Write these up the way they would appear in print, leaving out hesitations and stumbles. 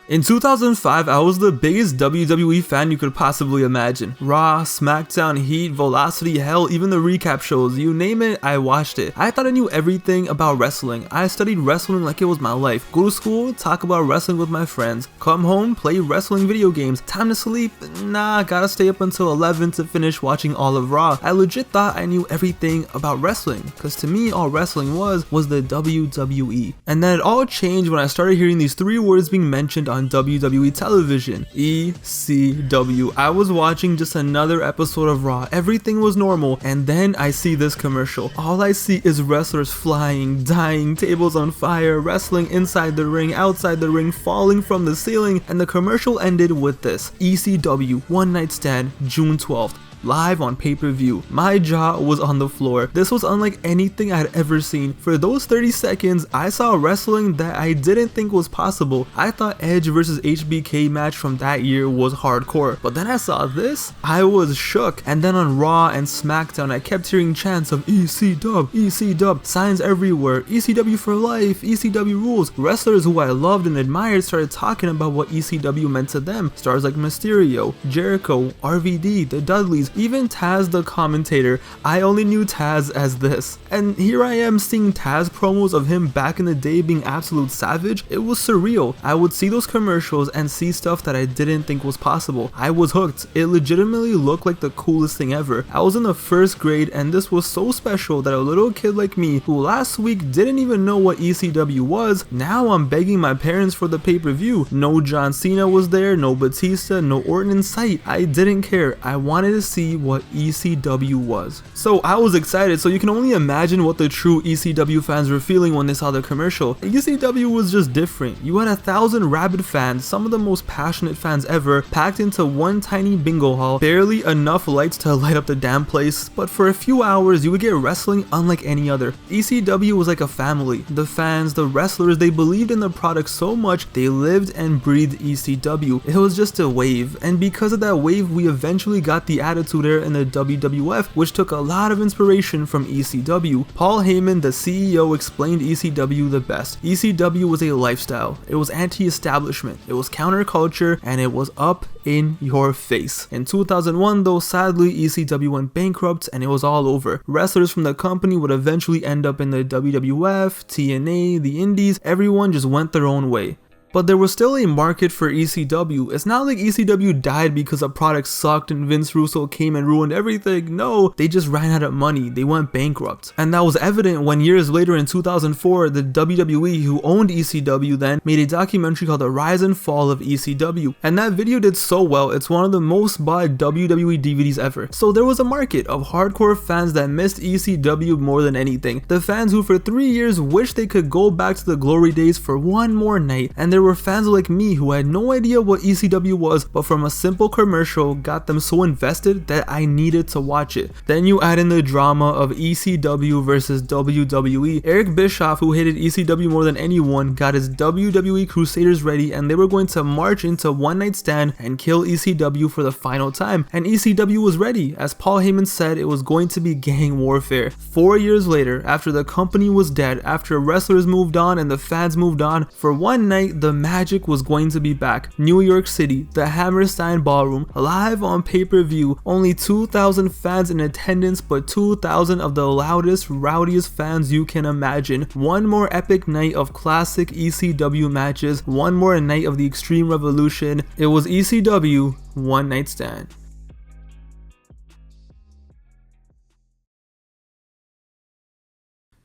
In 2005, I was the biggest WWE fan you could possibly imagine. Raw, Smackdown, Heat, Velocity, hell, even the recap shows, you name it, I watched it. I thought I knew everything about wrestling. I studied wrestling like it was my life. Go to school, talk about wrestling with my friends. Come home, play wrestling video games. Time to sleep? Nah, gotta stay up until 11 to finish watching all of Raw. I legit thought I knew everything about wrestling, cause to me all wrestling was the WWE. And then it all changed when I started hearing these three words being mentioned on WWE television. ECW. I was watching just another episode of Raw. Everything was normal, and then I see this commercial. All I see is wrestlers flying, dying, tables on fire, wrestling inside the ring, outside the ring, falling from the ceiling, and the commercial ended with this: ECW One Night Stand, June 12th. Live on pay-per-view. My jaw was on the floor. This was unlike anything I had ever seen. For those 30 seconds, I saw wrestling that I didn't think was possible. I thought Edge versus HBK match from that year was hardcore, but then I saw this, I was shook. And then on Raw and Smackdown, I kept hearing chants of ECW, ECW, signs everywhere, ECW for life, ECW rules. Wrestlers who I loved and admired started talking about what ECW meant to them. Stars like Mysterio, Jericho, RVD, the Dudleys, even Taz the commentator. I only knew Taz as this. And here I am seeing Taz promos of him back in the day being absolute savage. It was surreal. I would see those commercials and see stuff that I didn't think was possible. I was hooked. It legitimately looked like the coolest thing ever. I was in the first grade and this was so special that a little kid like me, who last week didn't even know what ECW was, now I'm begging my parents for the pay-per-view. No John Cena was there, no Batista, no Orton in sight. I didn't care. I wanted to see what ECW was. So I was excited, so you can only imagine what the true ECW fans were feeling when they saw the commercial. ECW was just different. You had 1,000 rabid fans, some of the most passionate fans ever, packed into one tiny bingo hall, barely enough lights to light up the damn place, but for a few hours you would get wrestling unlike any other. ECW was like a family. The fans, the wrestlers, they believed in the product so much, they lived and breathed ECW. It was just a wave, and because of that wave we eventually got the Attitude Era in the WWF, which took a lot of inspiration from ECW. Paul Heyman, the CEO, explained ECW the best. ECW was a lifestyle. It was anti-establishment. It was counterculture, and it was up in your face. In 2001 though, sadly ECW went bankrupt and it was all over. Wrestlers from the company would eventually end up in the WWF, TNA, the Indies. Everyone just went their own way. But there was still a market for ECW. It's not like ECW died because a product sucked and Vince Russo came and ruined everything. No, they just ran out of money. They went bankrupt. And that was evident when years later in 2004, the WWE, who owned ECW then, made a documentary called The Rise and Fall of ECW. And that video did so well, it's one of the most bought WWE DVDs ever. So there was a market of hardcore fans that missed ECW more than anything. The fans who for 3 years wished they could go back to the glory days for one more night. And there were fans like me who had no idea what ECW was, but from a simple commercial got them so invested that I needed to watch it. Then you add in the drama of ECW versus WWE. Eric Bischoff, who hated ECW more than anyone, got his WWE Crusaders ready and they were going to march into One Night Stand and kill ECW for the final time. And ECW was ready. As Paul Heyman said, it was going to be gang warfare. 4 years later, after the company was dead, after wrestlers moved on and the fans moved on, for one night the magic was going to be back. New York City, the Hammerstein Ballroom, live on pay-per-view. Only 2,000 fans in attendance, but 2,000 of the loudest, rowdiest fans you can imagine. One more epic night of classic ECW matches, one more night of the Extreme Revolution. It was ECW One Night Stand.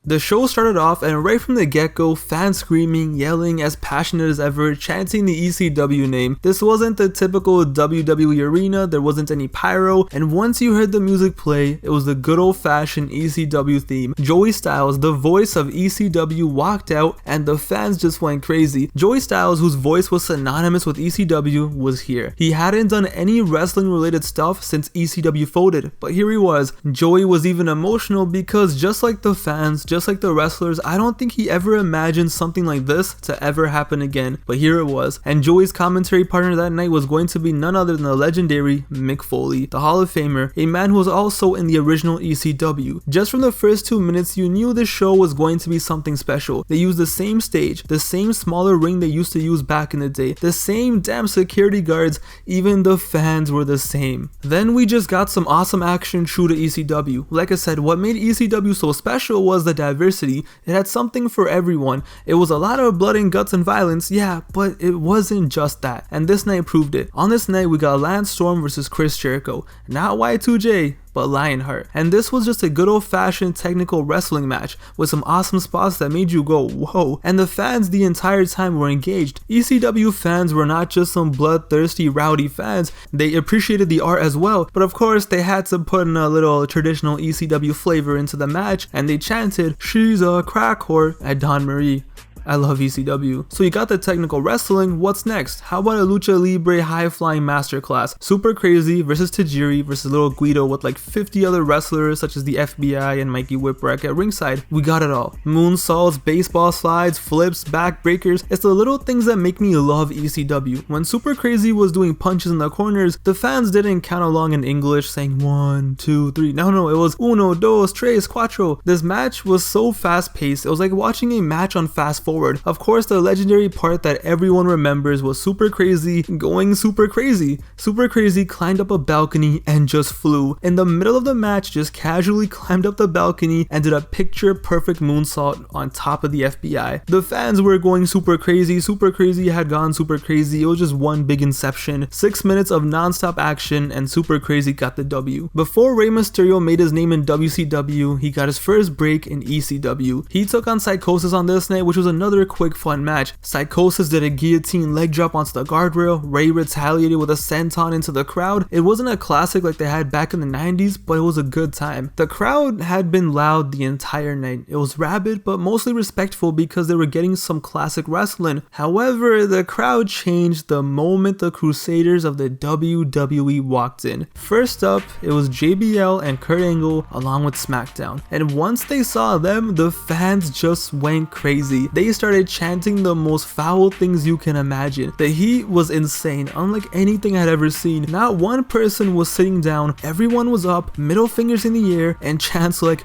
The show started off and right from the get-go, fans screaming, yelling, as passionate as ever, chanting the ECW name. This wasn't the typical WWE arena, there wasn't any pyro, and once you heard the music play, it was the good old-fashioned ECW theme. Joey Styles, the voice of ECW, walked out and the fans just went crazy. Joey Styles, whose voice was synonymous with ECW, was here. He hadn't done any wrestling-related stuff since ECW folded, but here he was. Joey was even emotional because just like the fans, just like the wrestlers, I don't think he ever imagined something like this to ever happen again, but here it was. And Joey's commentary partner that night was going to be none other than the legendary Mick Foley, the Hall of Famer, a man who was also in the original ECW. Just from the first 2 minutes, you knew this show was going to be something special. They used the same stage, the same smaller ring they used to use back in the day, the same damn security guards, even the fans were the same. Then we just got some awesome action true to ECW. Like I said, what made ECW so special was the diversity. It had something for everyone. It was a lot of blood and guts and violence, yeah, but it wasn't just that. And this night proved it. On this night, we got Lance Storm versus Chris Jericho. Not Y2J, but Lionheart. And this was just a good old-fashioned technical wrestling match with some awesome spots that made you go whoa, and the fans the entire time were engaged. ECW fans were not just some bloodthirsty rowdy fans, they appreciated the art as well, but of course they had to put in a little traditional ECW flavor into the match, and they chanted "She's a crack whore" at Dawn Marie. I love ECW. So you got the technical wrestling, what's next? How about a lucha libre high-flying masterclass? Super Crazy versus Tajiri versus Little Guido with like 50 other wrestlers such as the FBI and Mikey Whipwreck at ringside. We got it all. Moonsaults, baseball slides, flips, backbreakers. It's the little things that make me love ECW. When Super Crazy was doing punches in the corners, the fans didn't count along in English saying 1, 2, 3. No, it was uno, dos, tres, cuatro. This match was so fast-paced. It was like watching a match on fast forward. Of course, the legendary part that everyone remembers was Super Crazy going super crazy. Super Crazy climbed up a balcony and just flew. In the middle of the match, just casually climbed up the balcony and did a picture perfect moonsault on top of the FBI. The fans were going super crazy. Super Crazy had gone super crazy. It was just one big inception. 6 minutes of non-stop action and Super Crazy got the W. Before Rey Mysterio made his name in WCW, he got his first break in ECW. He took on Psychosis on this night, which was another quick fun match. Psychosis did a guillotine leg drop onto the guardrail. Rey retaliated with a senton into the crowd. It wasn't a classic like they had back in the 90s, but it was a good time. The crowd had been loud the entire night. It was rabid, but mostly respectful because they were getting some classic wrestling. However, the crowd changed the moment the Crusaders of the WWE walked in. First up, it was JBL and Kurt Angle along with Smackdown. And once they saw them, the fans just went crazy. They started chanting the most foul things you can imagine. The heat was insane, unlike anything I'd ever seen. Not one person was sitting down, everyone was up, middle fingers in the air, and chants like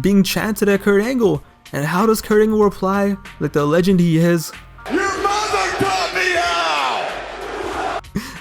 being chanted at Kurt Angle. And how does Kurt Angle reply? Like the legend he is, "Your mother taught me how!"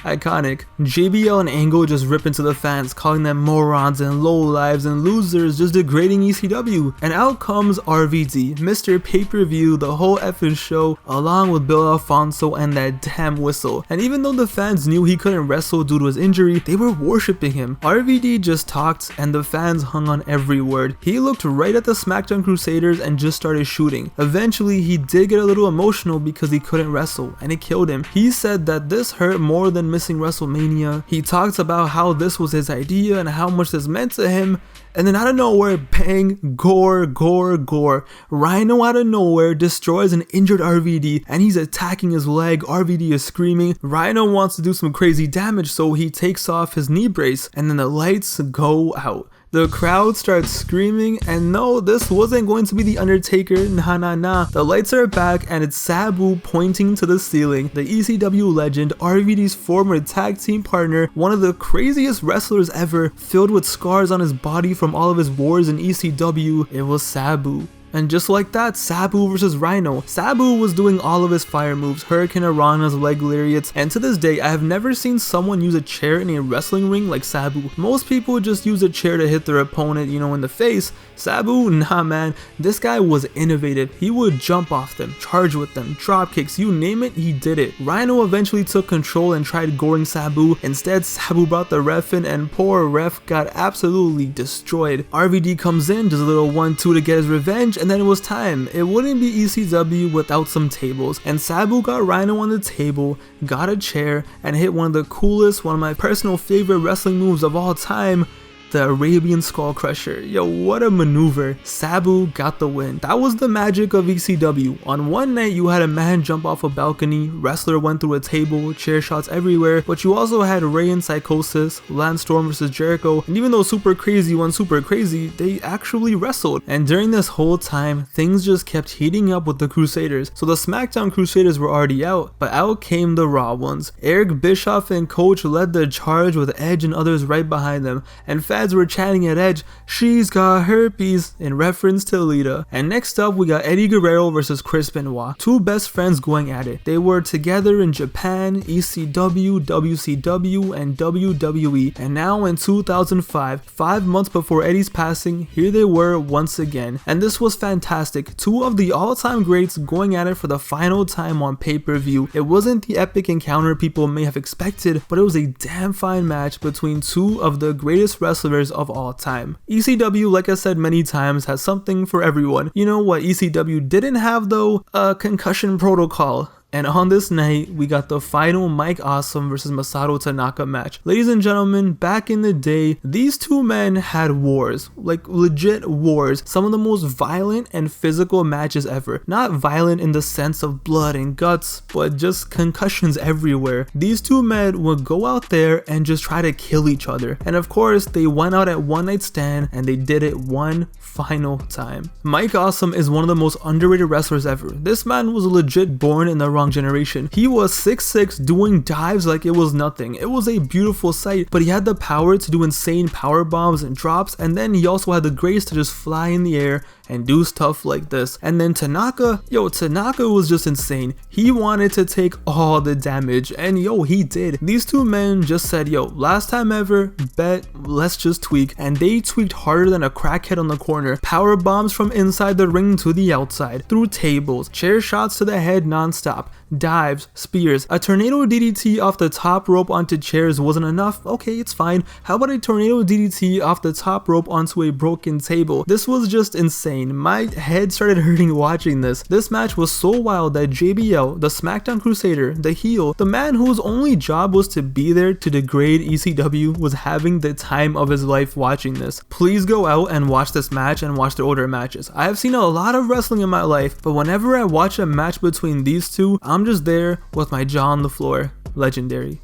Iconic. JBL and Angle just rip into the fans, calling them morons and lowlives and losers, just degrading ECW. And out comes RVD, Mr. Pay-Per-View, the whole effing show, along with Bill Alfonso and that damn whistle. And even though the fans knew he couldn't wrestle due to his injury, they were worshipping him. RVD just talked and the fans hung on every word. He looked right at the Smackdown Crusaders and just started shooting. Eventually, he did get a little emotional because he couldn't wrestle, and it killed him. He said that this hurt more than missing WrestleMania. He talks about how this was his idea and how much this meant to him, and then out of nowhere, bang, gore. Rhino out of nowhere destroys an injured RVD and he's attacking his leg. RVD is screaming. Rhino wants to do some crazy damage, so he takes off his knee brace and then the lights go out. The crowd starts screaming, and no, this wasn't going to be The Undertaker, nah. The lights are back and it's Sabu pointing to the ceiling. The ECW legend, RVD's former tag team partner, one of the craziest wrestlers ever, filled with scars on his body from all of his wars in ECW, it was Sabu. And just like that, Sabu versus Rhino. Sabu was doing all of his fire moves, Hurricane Rana's leg lariats, and to this day, I have never seen someone use a chair in a wrestling ring like Sabu. Most people just use a chair to hit their opponent, in the face. Sabu, nah man, this guy was innovative. He would jump off them, charge with them, drop kicks, you name it, he did it. Rhino eventually took control and tried goring Sabu. Instead, Sabu brought the ref in and poor ref got absolutely destroyed. RVD comes in, does a little 1-2 to get his revenge, and then it was time. It wouldn't be ECW without some tables, and Sabu got Rhino on the table, got a chair, and hit one of the coolest, one of my personal favorite wrestling moves of all time, the Arabian Skull Crusher. Yo, what a maneuver. Sabu got the win. That was the magic of ECW. On one night, you had a man jump off a balcony, wrestler went through a table, chair shots everywhere, but you also had Ray and Psychosis, Lance Storm versus Jericho, and even though Super Crazy went super crazy, they actually wrestled. And during this whole time, things just kept heating up with the Crusaders. So the SmackDown Crusaders were already out, but out came the Raw ones. Eric Bischoff and Coach led the charge with Edge and others right behind them, and fans were chanting at Edge, "She's got herpes," in reference to Lita. And next up, we got Eddie Guerrero versus Chris Benoit, two best friends going at it. They were together in Japan, ECW, WCW, and WWE, and now in 2005, 5 months before Eddie's passing, here they were once again. And this was fantastic. Two of the all-time greats going at it for the final time on pay-per-view. It wasn't the epic encounter people may have expected, but it was a damn fine match between two of the greatest wrestlers of all time. ECW, like I said many times, has something for everyone. You know what ECW didn't have though? A concussion protocol. And on this night, we got the final Mike Awesome versus Masato Tanaka match. Ladies and gentlemen, back in the day, these two men had wars, like legit wars, some of the most violent and physical matches ever. Not violent in the sense of blood and guts, but just concussions everywhere. These two men would go out there and just try to kill each other. And of course, they went out at One Night Stand and they did it one final time. Mike Awesome is one of the most underrated wrestlers ever. This man was legit born in the wrong generation. He was 6'6", doing dives like it was nothing. It was a beautiful sight, but he had the power to do insane power bombs and drops, and then he also had the grace to just fly in the air and do stuff like this. And then Tanaka was just insane. He wanted to take all the damage, and he did. These two men just said, last time ever, bet, let's just tweak. And they tweaked harder than a crackhead on the corner. Power bombs from inside the ring to the outside, through tables, chair shots to the head non-stop, dives, spears. A tornado DDT off the top rope onto chairs wasn't enough. Okay, it's fine. How about a tornado DDT off the top rope onto a broken table? This was just insane. My head started hurting watching this. This match was so wild that JBL, the SmackDown Crusader, the heel, the man whose only job was to be there to degrade ECW, was having the time of his life watching this. Please go out and watch this match and watch the older matches. I have seen a lot of wrestling in my life, but whenever I watch a match between these two, I'm just there with my jaw on the floor. Legendary.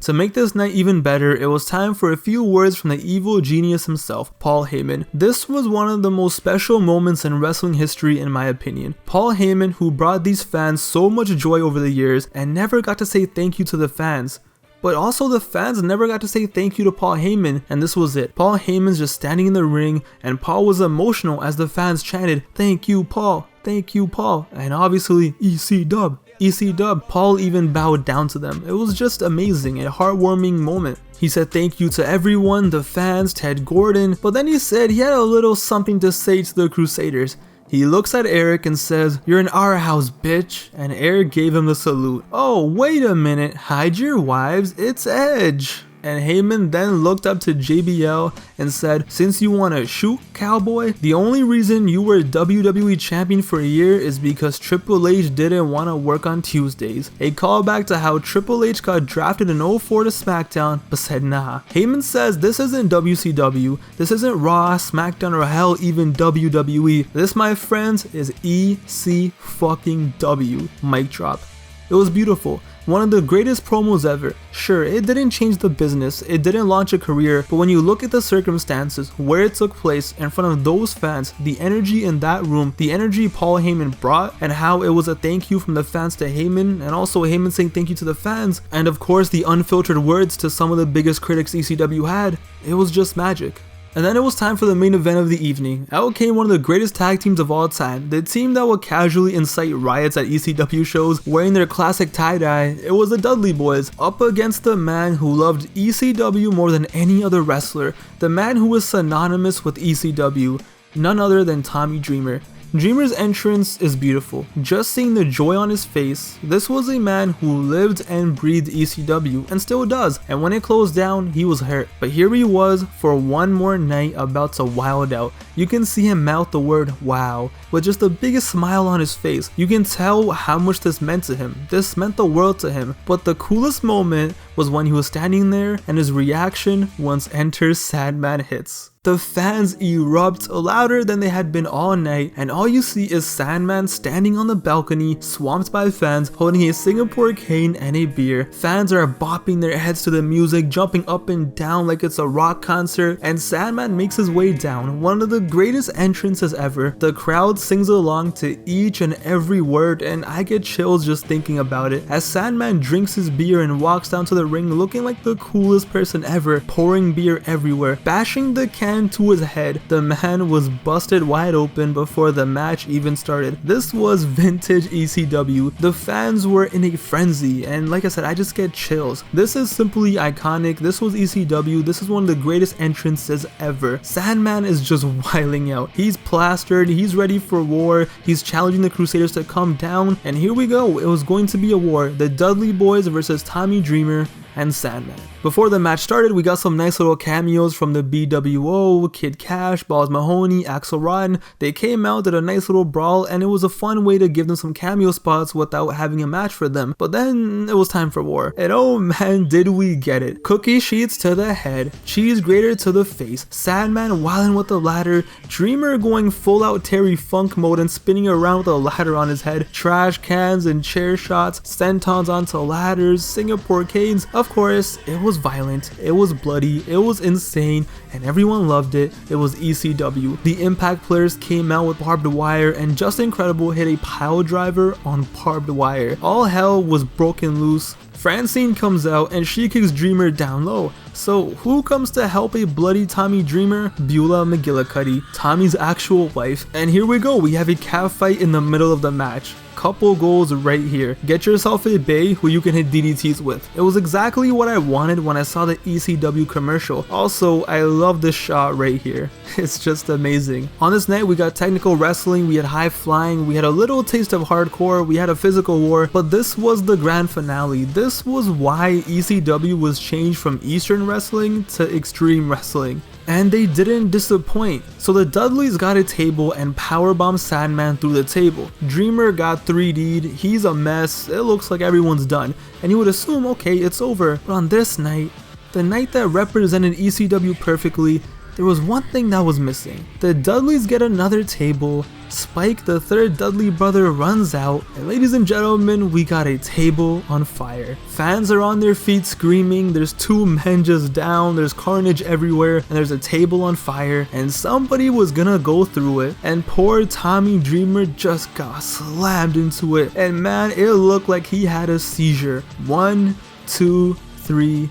To make this night even better, it was time for a few words from the evil genius himself, Paul Heyman. This was one of the most special moments in wrestling history in my opinion. Paul Heyman, who brought these fans so much joy over the years and never got to say thank you to the fans. But also the fans never got to say thank you to Paul Heyman, and this was it. Paul Heyman's just standing in the ring, and Paul was emotional as the fans chanted, "Thank you, Paul. Thank you, Paul." And obviously, EC-Dub. EC-Dub. Paul even bowed down to them. It was just amazing, a heartwarming moment. He said thank you to everyone, the fans, Ted Gordon, but then he said he had a little something to say to the Crusaders. He looks at Eric and says, "You're in our house, bitch," and Eric gave him the salute. "Oh, wait a minute, hide your wives, it's Edge." And Heyman then looked up to JBL and said, "Since you want to shoot, cowboy, the only reason you were WWE champion for a year is because Triple H didn't want to work on Tuesdays." A callback to how Triple H got drafted in 04 to SmackDown, but said nah. Heyman says this isn't WCW, this isn't Raw, SmackDown, or hell even WWE. This, my friends, is EC-fucking-W. Mic drop. It was beautiful. One of the greatest promos ever. Sure, it didn't change the business, it didn't launch a career, but when you look at the circumstances, where it took place, in front of those fans, the energy in that room, the energy Paul Heyman brought, and how it was a thank you from the fans to Heyman, and also Heyman saying thank you to the fans, and of course the unfiltered words to some of the biggest critics ECW had, it was just magic. And then it was time for the main event of the evening. Out came one of the greatest tag teams of all time, the team that would casually incite riots at ECW shows wearing their classic tie-dye. It was the Dudley Boys, up against the man who loved ECW more than any other wrestler, the man who was synonymous with ECW, none other than Tommy Dreamer. Dreamer's entrance is beautiful. Just seeing the joy on his face, this was a man who lived and breathed ECW and still does, and when it closed down, he was hurt. But here he was for one more night about to wild out. You can see him mouth the word wow with just the biggest smile on his face. You can tell how much this meant to him. This meant the world to him. But the coolest moment was when he was standing there and his reaction once Enter Sandman hits. The fans erupt louder than they had been all night, and all you see is Sandman standing on the balcony, swamped by fans, holding a Singapore cane and a beer. Fans are bopping their heads to the music, jumping up and down like it's a rock concert, and Sandman makes his way down. One of the greatest entrances ever. The crowd sings along to each and every word, and I get chills just thinking about it. As Sandman drinks his beer and walks down to the ring looking like the coolest person ever, pouring beer everywhere, bashing the can to his head. The man was busted wide open before the match even started. This was vintage ECW. The fans were in a frenzy, and like I said, I just get chills. This is simply iconic. This was ECW. This is one of the greatest entrances ever. Sandman is just wilding out. He's plastered. He's ready for war. He's challenging the Crusaders to come down, and here we go. It was going to be a war. The Dudley Boys versus Tommy Dreamer and Sandman. Before the match started, we got some nice little cameos from the BWO, Kid Cash, Balls Mahoney, Axel Rotten. They came out, did a nice little brawl, and it was a fun way to give them some cameo spots without having a match for them. But then it was time for war. And oh man, did we get it. Cookie sheets to the head, cheese grater to the face, Sandman wilding with the ladder, Dreamer going full out Terry Funk mode and spinning around with a ladder on his head, trash cans and chair shots, sentons onto ladders, Singapore canes. Of course, it was violent, it was bloody, it was insane, and everyone loved it. It was ECW. The Impact players came out with barbed wire, and Just Incredible hit a pile driver on barbed wire. All hell was broken loose. Francine comes out and she kicks Dreamer down low. So who comes to help a bloody Tommy Dreamer? Beulah McGillicuddy, Tommy's actual wife. And here we go, we have a calf fight in the middle of the match. Couple goals right here. Get yourself a bae who you can hit DDTs with. It was exactly what I wanted when I saw the ECW commercial. Also, I love this shot right here. It's just amazing. On this night, we got technical wrestling, we had high flying, we had a little taste of hardcore, we had a physical war, but this was the grand finale. This was why ECW was changed from Eastern wrestling to extreme wrestling. And they didn't disappoint. So the Dudleys got a table and powerbombed Sandman through the table. Dreamer got 3D'd, he's a mess, it looks like everyone's done. And you would assume, okay, it's over. But on this night, the night that represented ECW perfectly, there was one thing that was missing. The Dudleys get another table, Spike, the third Dudley brother, runs out, and ladies and gentlemen, we got a table on fire. Fans are on their feet screaming, there's two men just down, there's carnage everywhere, and there's a table on fire, and somebody was gonna go through it, and poor Tommy Dreamer just got slammed into it, and man, it looked like he had a seizure. 1, 2, 3,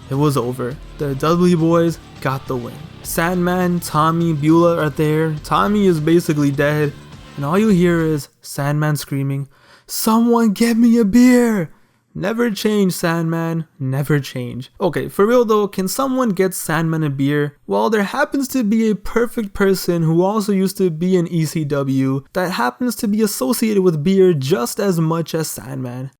it was over. The Dudley boys got the win. Sandman, Tommy, Beulah are there. Tommy is basically dead, and all you hear is Sandman screaming, "Someone get me a beer!" Never change, Sandman, never change. Okay, for real though, can someone get Sandman a beer? Well, there happens to be a perfect person who also used to be in ECW that happens to be associated with beer just as much as Sandman.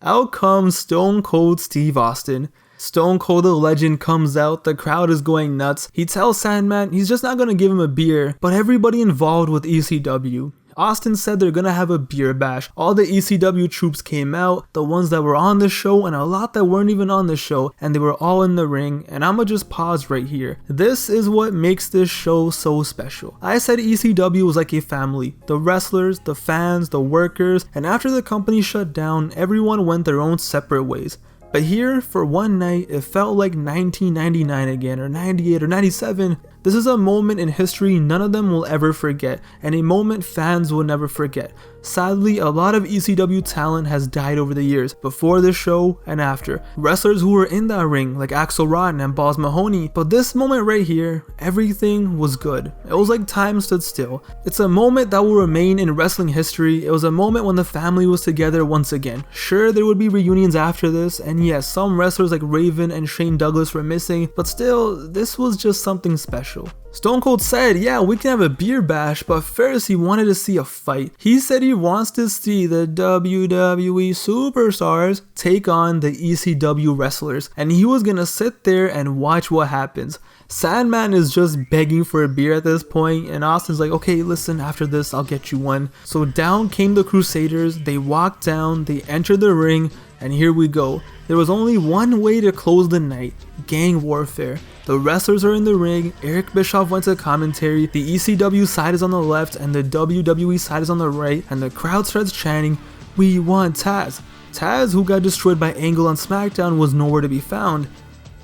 Out comes Stone Cold Steve Austin. Stone Cold the Legend comes out, the crowd is going nuts. He tells Sandman he's just not gonna give him a beer, but everybody involved with ECW. Austin said they're gonna have a beer bash. All the ECW troops came out, the ones that were on the show and a lot that weren't even on the show, and they were all in the ring, and I'ma just pause right here. This is what makes this show so special. I said ECW was like a family. The wrestlers, the fans, the workers, and after the company shut down, everyone went their own separate ways. But here, for one night, it felt like 1999 again, or 98 or 97. This is a moment in history none of them will ever forget, and a moment fans will never forget. Sadly, a lot of ECW talent has died over the years, before this show and after. Wrestlers who were in that ring, like Axel Rotten and Balls Mahoney, but this moment right here, everything was good. It was like time stood still. It's a moment that will remain in wrestling history. It was a moment when the family was together once again. Sure, there would be reunions after this, and yes, some wrestlers like Raven and Shane Douglas were missing, but still, this was just something special. Stone Cold said, yeah, we can have a beer bash, but first he wanted to see a fight. He said he wants to see the WWE superstars take on the ECW wrestlers, and he was gonna sit there and watch what happens. Sandman is just begging for a beer at this point, and Austin's like, okay, listen, after this I'll get you one. So down came the Crusaders, they walked down, they entered the ring, and here we go. There was only one way to close the night: gang warfare. The wrestlers are in the ring, Eric Bischoff went to commentary, the ECW side is on the left and the WWE side is on the right, and the crowd starts chanting, "We want Taz." Taz, who got destroyed by Angle on Smackdown, was nowhere to be found.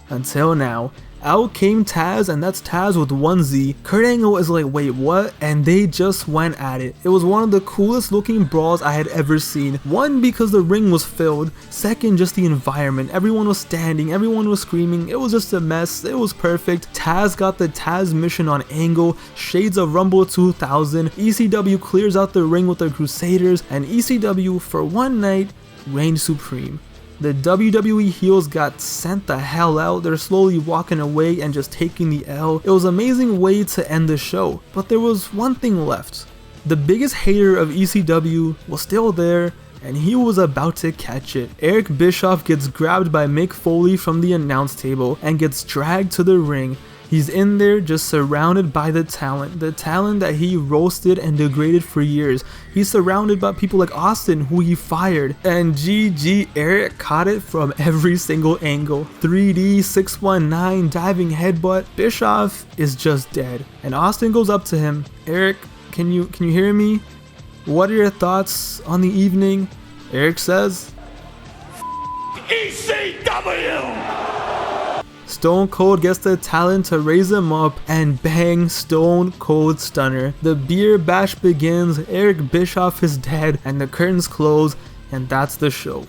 Until now. Out came Taz, and that's Taz with one Z. Kurt Angle is like, wait, what? And they just went at it. It was one of the coolest looking brawls I had ever seen. One, because the ring was filled. Second, just the environment. Everyone was standing, everyone was screaming. It was just a mess. It was perfect. Taz got the Taz mission on Angle. Shades of Rumble 2000. ECW clears out the ring with the Crusaders, and ECW for one night reigned supreme. The WWE heels got sent the hell out. They're slowly walking away and just taking the L. It was an amazing way to end the show, but there was one thing left. The biggest hater of ECW was still there, and he was about to catch it. Eric Bischoff gets grabbed by Mick Foley from the announce table and gets dragged to the ring. He's in there just surrounded by the talent that he roasted and degraded for years. He's surrounded by people like Austin, who he fired, and GG Eric caught it from every single angle. 3D, 619, diving headbutt. Bischoff is just dead, and Austin goes up to him. Eric, can you hear me? What are your thoughts on the evening? Eric says, ECW! Stone Cold gets the talent to raise him up, and bang, Stone Cold Stunner. The beer bash begins, Eric Bischoff is dead, and the curtains close, and that's the show.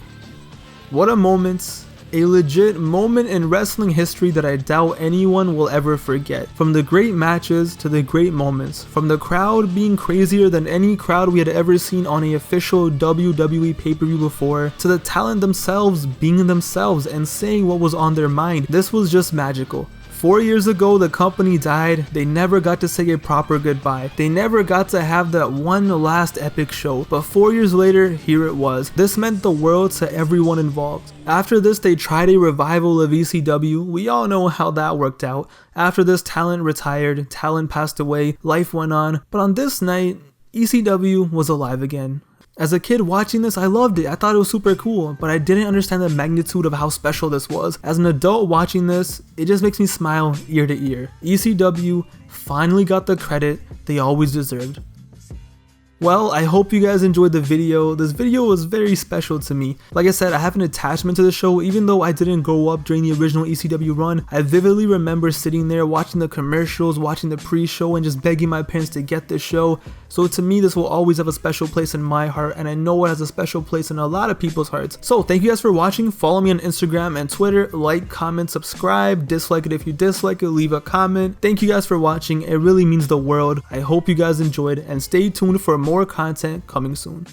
What a moment. A legit moment in wrestling history that I doubt anyone will ever forget. From the great matches to the great moments, from the crowd being crazier than any crowd we had ever seen on an official WWE pay-per-view before, to the talent themselves being themselves and saying what was on their mind. This was just magical. 4 years ago, the company died. They never got to say a proper goodbye. They never got to have that one last epic show. But 4 years later, here it was. This meant the world to everyone involved. After this, they tried a revival of ECW. We all know how that worked out. After this, talent retired, talent passed away, life went on. But on this night, ECW was alive again. As a kid watching this, I loved it. I thought it was super cool, but I didn't understand the magnitude of how special this was. As an adult watching this, it just makes me smile ear to ear. ECW finally got the credit they always deserved. Well, I hope you guys enjoyed the video. This video was very special to me. Like I said, I have an attachment to the show. Even though I didn't grow up during the original ECW run, I vividly remember sitting there watching the commercials, watching the pre-show, and just begging my parents to get this show. So to me, this will always have a special place in my heart, and I know it has a special place in a lot of people's hearts. So thank you guys for watching. Follow me on Instagram and Twitter. Like, comment, subscribe, dislike it if you dislike it, leave a comment. Thank you guys for watching. It really means the world. I hope you guys enjoyed, and stay tuned for more content coming soon.